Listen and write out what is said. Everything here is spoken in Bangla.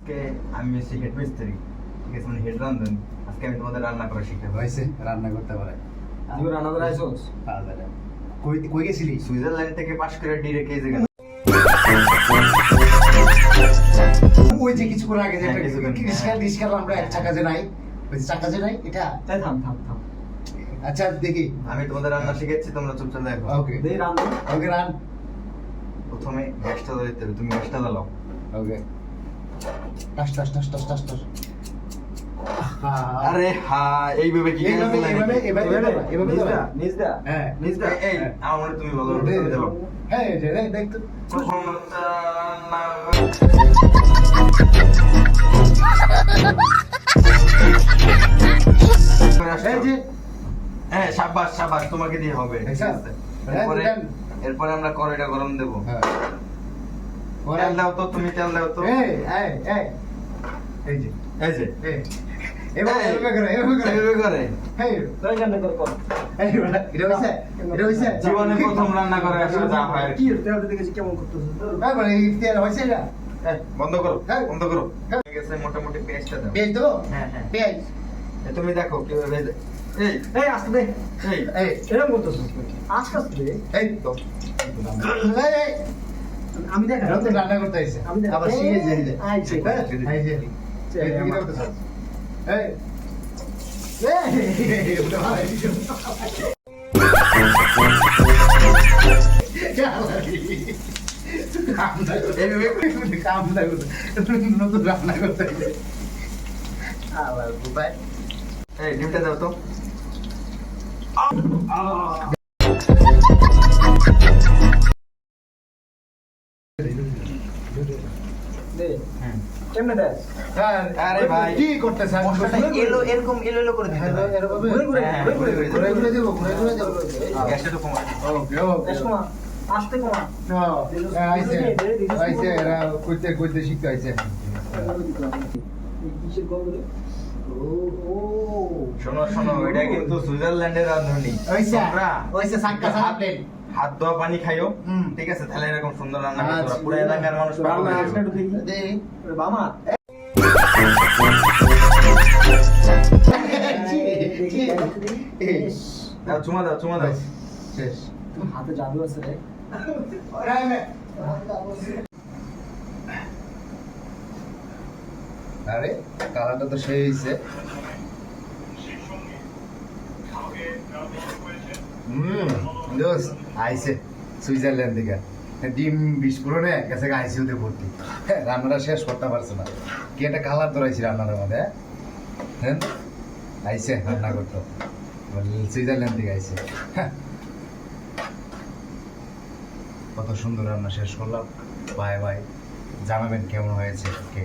আজকে আমি এসেছি হেড মিস্ত্রি, ঠিক আছে, মানে হেড রাঁধুনি। আজকে আমি তোমাদের রান্না করা শিখাবো। হয়েছে রান্না করতে পারে। তুই রান্না করে আইছস? কই কই গেছিলি? সুইজারল্যান্ড থেকে পাশ করে ডিরেক্ট এই জায়গা। ওই যে কিছুক্ষণ আগে যে হ্যাঁ, কিছুক্ষণ, রিস্কার আমরা এক চাকা যে নাই, ওই যে চাকা যে নাই এটা। তাই থাম থাম থাম। আচ্ছা দেখি, আমি তোমাদের রান্না শিখাচ্ছি, তোমরা চুপচাপ দেখো। ওকে দেই রান্না। ওকে রান। প্রথমে গ্যাসটা জ্বালাতে হবে, তুমি গ্যাসটা জ্বালাও। ওকে টাস টাস টাস টাস টাস টাস। আরে হ্যাঁ, এইভাবে কি এইভাবে নিজ দা। হ্যাঁ নিজ দা। এই আমার তুমি বলো, তুমি দেখো। হ্যাঁ যে দেখ তো হ্যাঁ, শাবাশ শাবাশ, তোমাকে দিয়ে হবে, ঠিক আছে। এরপরে আমরা কড়াইটা গরম দেবো। তেল দাও তো, তুমি তেল দাও তো। এই এই যে এই যে এভাবে করে এইভাবে করে। এই তাই কেন কর। এই এটা হইছে জীবনে প্রথম রান্না করে আসলে যা হয়। কি তেল দিতে গেছি কেমন করতেছ ভাই, মানে এই তেল হইছে এটা। বন্ধ করো, বন্ধ করো। ঠিক আছে, মোটামুটি পেস্টটা দাও। পেঁয়াজ দেবো? হ্যাঁ হ্যাঁ, পেঁয়াজ। তুমি দেখো কিভাবে। এই আস্তে দে। এই এরকম করতেছ আস্তে আস্তে দে। এই তো আমি দেখ রান্না করতে আইছে, আবার শিখে যাই যে আইছে আইছে এই কি করতেছ? এই নতুন রান্না করতে আইছে। এই ডিমটা দাও তো। আরে ভাই, কি করতেছ? এরকম এলো করে দিতে হয়। ঘুরে দেবো। গ্যাসটা তো কমা। ওকে ওকে আস্তে কমা। আইছে আইছে এরা কইতে কইতে শিখতে আইছে। কিসের গন্ধ রে? ও শোনো শোনো, এটা কিন্তু সুইজারল্যান্ডের রাঁধুনি। ওইসা তোমরা ওইসা সাক্কা সাপলেন হাত ধোয়া পানি খাইও, ঠিক আছে? তাহলে এরকম সুন্দর রান্না করতে পারো। পুরো এলাকার মানুষ পাগল হয়ে যাবে। দে বামা দাও, চুমা দাও, চুমা দাও। শেষ। হাতে জাদু আছে রে। আরে কালারটা তো সেই হইছে। দোস্ত আইছে সুইজারল্যান্ড থেকে ডিম বিস্ফোরণে গেছে আইসিউতে ভর্তি। রান্নাটা শেষ করতে পারছে না, কি একটা কালার ধরাইছি রান্নার মধ্যে। হ্যাঁ আইছে রান্না করতো, সুইজারল্যান্ড থেকে আইছে। কত সুন্দর রান্না শেষ করলাম। বাই বাই, জানাবেন কেমন হয়েছে কে।